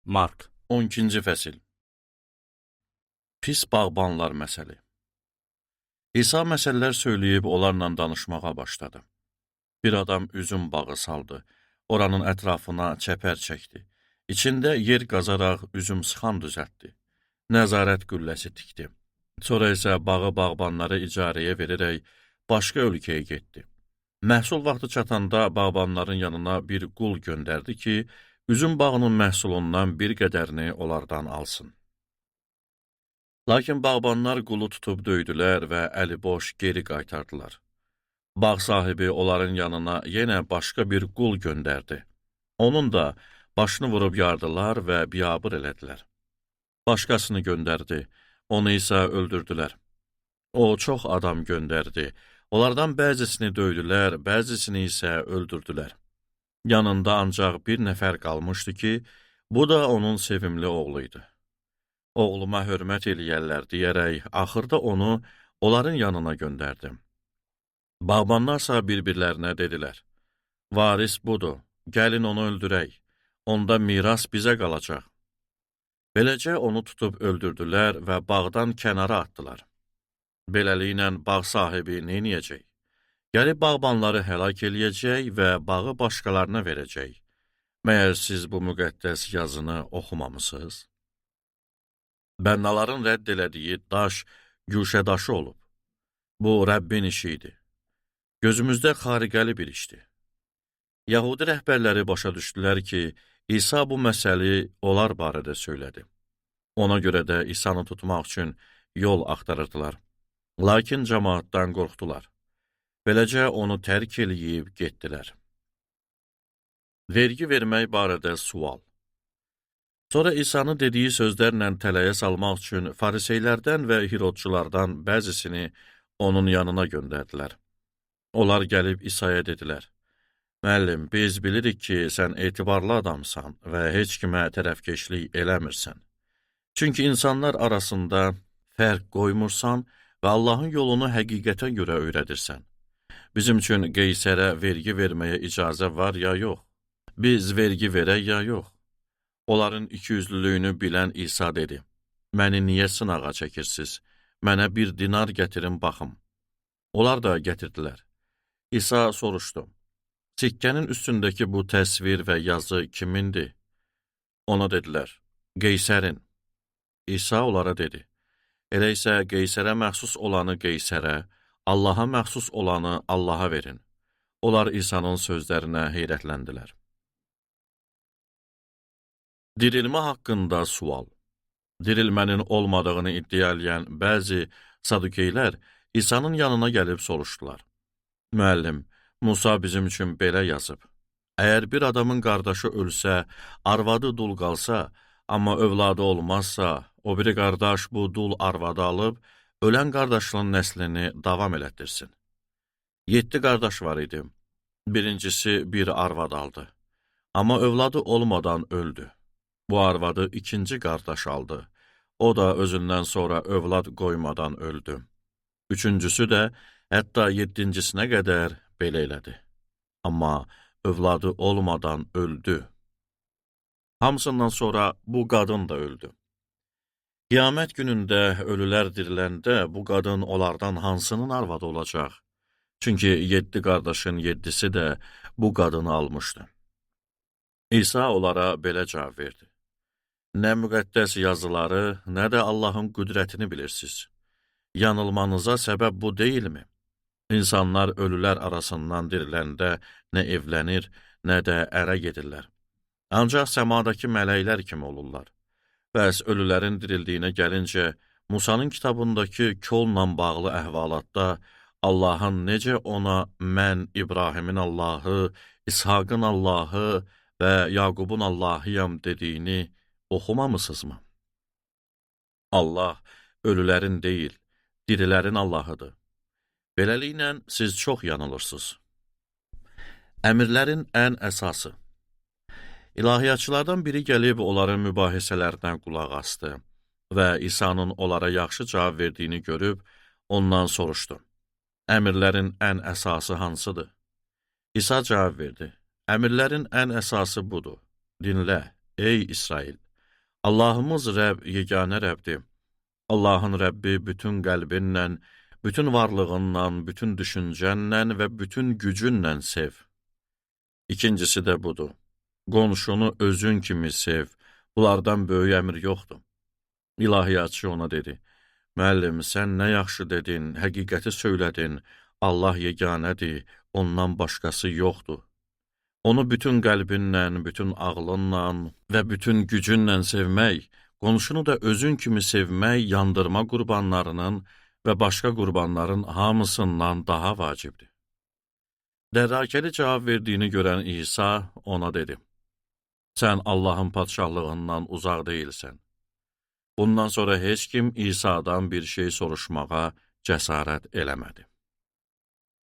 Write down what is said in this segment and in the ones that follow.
Mark 12-ci fəsil. Pis bağbanlar məsəli. İsa məsələlər söyləyib onlarla danışmağa başladı. Bir adam üzüm bağı saldı, oranın ətrafına çəpər çəkdi. İçində yer qazaraq üzüm sıxan düzəltdi. Nəzarət qülləsi tikdi. Sonra isə bağı bağbanlara icarəyə verərək başqa ölkəyə getdi. Məhsul vaxtı çatanda bağbanların yanına bir qul göndərdi ki, üzüm bağının məhsulundan bir qədərini onlardan alsın. Lakin bağbanlar qulu tutub döydülər və əli boş geri qaytardılar. Bağ sahibi onların yanına yenə başqa bir qul göndərdi. Onun da başını vurub yardılar və biabır elədilər. Başqasını göndərdi, onu isə öldürdülər. O, çox adam göndərdi. Onlardan bəzisini döydülər, bəzisini isə öldürdülər. Yanında ancaq bir nəfər qalmışdı ki, bu da onun sevimli oğluydu. Oğluma hörmət eləyərlər deyərək, axırda onu onların yanına göndərdim. Bağbanlarsa bir-birlərinə dedilər, varis budur, gəlin onu öldürək, onda miras bizə qalacaq. Beləcə onu tutub öldürdülər və bağdan kənara atdılar. Beləliklə bağ sahibi neyniyəcək? Gəlib bağbanları həlak eləyəcək və bağı başqalarına verəcək. Məyər siz bu müqəddəs yazını oxumamısınız? Bənnaların rədd elədiyi daş, güşə daşı olub. Bu, Rəbbin işi idi. Gözümüzdə xariqəli bir işdir. Yahudi rəhbərləri başa düşdülər ki, İsa bu məsəli onlar barədə söylədi. Ona görə də İsanı tutmaq üçün yol axtarırdılar. Lakin cəmaatdan qorxdular. Beləcə onu tərk eləyib getdilər. Vergi vermək barədə sual. Sonra İsa'nın dediyi sözlərlə tələyə salmaq üçün fariseylərdən və hirodçulardan bəzisini onun yanına göndərdilər. Onlar gəlib İsa'ya dedilər, müəllim, biz bilirik ki, sən etibarlı adamsan və heç kimə tərəfkeşlik eləmirsən. Çünki insanlar arasında fərq qoymursan və Allahın yolunu həqiqətə görə öyrədirsən. Bizim üçün Qeysərə vergi verməyə icazə var ya yox? Biz vergi verək ya yox? Onların ikiyüzlülüyünü bilən İsa dedi, məni niyə sınağa çəkirsiniz? Mənə bir dinar gətirin baxım. Onlar da gətirdilər. İsa soruşdu, sikkənin üstündəki bu təsvir və yazı kimindir? Ona dedilər, Qeysərin. İsa onlara dedi, elə isə Qeysərə məxsus olanı Qeysərə, Allaha məxsus olanı Allaha verin. Onlar İsa'nın sözlərinə heyrətləndilər. Dirilmə haqqında sual. Dirilmənin olmadığını iddia edən bəzi sadukeylər İsa'nın yanına gəlib soruşdular. Müəllim, Musa bizim üçün belə yazıb. Əgər bir adamın qardaşı ölsə, arvadı dul qalsa, amma övladı olmazsa, o biri qardaş bu dul arvadı alıb, ölən qardaşının nəslini davam elətdirsin. 7 qardaş var idi. Birincisi bir arvad aldı. Amma övladı olmadan öldü. Bu arvadı ikinci qardaş aldı. O da özündən sonra övlad qoymadan öldü. Üçüncüsü də hətta 7-cisinə qədər belə elədi. Amma övladı olmadan öldü. Hamısından sonra bu qadın da öldü. Qiyamət günündə ölülər diriləndə bu qadın onlardan hansının arvadı olacaq? Çünki 7 qardaşın 7-si də bu qadını almışdı. İsa onlara belə cavab verdi. Nə müqəddəs yazıları, nə də Allahın qüdrətini bilirsiniz. Yanılmanıza səbəb bu deyilmi? İnsanlar ölülər arasından diriləndə nə evlənir, nə də ərə gedirlər. Ancaq səmadakı mələklər kimi olurlar. Bəs ölülərin dirildiyinə gəlincə, Musanın kitabındakı kolla bağlı əhvalatda Allahın necə ona mən İbrahimin Allahı, İshaqın Allahı və Yaqubun Allahıyam dediyini oxumamısınızmı? Allah ölülərin deyil, dirilərin Allahıdır. Beləliklə siz çox yanılırsınız. Əmirlərin ən əsası. İlahiyyatçılardan biri gəlib onların mübahisələrindən qulaq asdı və İsa'nın onlara yaxşı cavab verdiyini görüb ondan soruşdu. Əmirlərin ən əsası hansıdır? İsa cavab verdi. Əmirlərin ən əsası budur. Dinlə, ey İsrail! Allahımız Rəbb yeganə Rəbbdir. Allahın Rəbbi bütün qəlbinlə, bütün varlığınla, bütün düşüncənlə və bütün gücünlə sev. İkincisi də budur. Qonşunu özün kimi sev. Bunlardan böyük əmr yoxdur. İlahiyyatçı ona dedi, müəllim, sən nə yaxşı dedin, həqiqəti söylədin, Allah yeganədir, ondan başqası yoxdur. Onu bütün qəlbinlə, bütün ağlınla və bütün gücünlə sevmək, qonşunu da özün kimi sevmək yandırma qurbanlarının və başqa qurbanların hamısından daha vacibdir. Dərrakəli cavab verdiyini görən İsa ona dedi, sən Allahın padşahlığından uzaq deyilsən. Bundan sonra heç kim İsa'dan bir şey soruşmağa cəsarət eləmədi.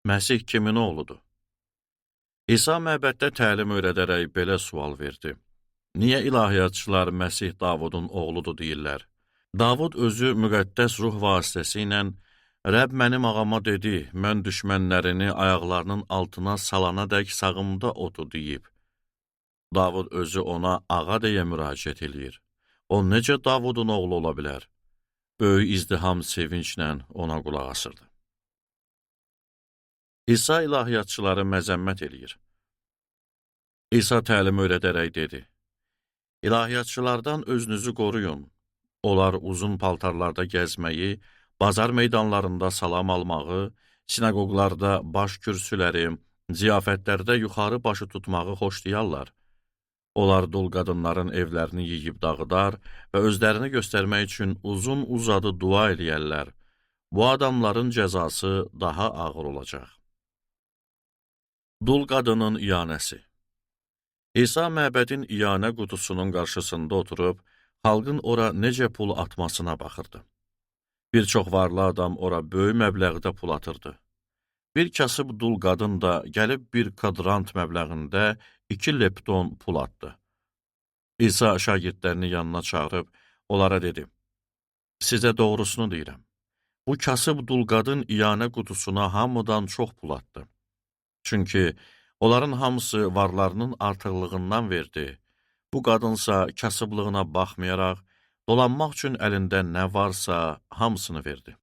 Məsih kimin oğludur? İsa məbəddə təlim öyrədərək belə sual verdi. Niyə ilahiyyatçılar Məsih Davudun oğludur deyirlər? Davud özü müqəddəs ruh vasitəsilə Rəbb mənim ağama dedi, mən düşmənlərini ayaqlarının altına salana dək sağımda otur deyib. Davud özü ona ağa deyə müraciət edir. O necə Davudun oğlu ola bilər? Böyük izdiham sevinclə ona qulaq asırdı. İsa ilahiyyatçıları məzəmmət eləyir. İsa təlim öyrədərək dedi, İlahiyyatçılardan özünüzü qoruyun. Onlar uzun paltarlarda gəzməyi, bazar meydanlarında salam almağı, sinagoglarda baş kürsüləri, ziyafətlərdə yuxarı başı tutmağı xoşlayarlar. Onlar dul qadınların evlərini yeyib dağıdar və özlərini göstərmək üçün uzun-uzadı dua eləyərlər. Bu adamların cəzası daha ağır olacaq. Dul qadının iyanəsi. İsa məbədin iyanə qutusunun qarşısında oturub, xalqın ora necə pul atmasına baxırdı. Bir çox varlı adam ora böyük məbləğdə pul atırdı. Bir kasıb dul qadın da gəlib bir kadrant məbləğində 2 lepton pul atdı. İsa şagirdlərini yanına çağırıb, onlara dedi, sizə doğrusunu deyirəm. Bu kasıb dul qadın iyanə qutusuna hamıdan çox pul atdı. Çünki onların hamısı varlarının artıqlığından verdi. Bu qadınsa kasıblığına baxmayaraq, dolanmaq üçün əlində nə varsa hamısını verdi.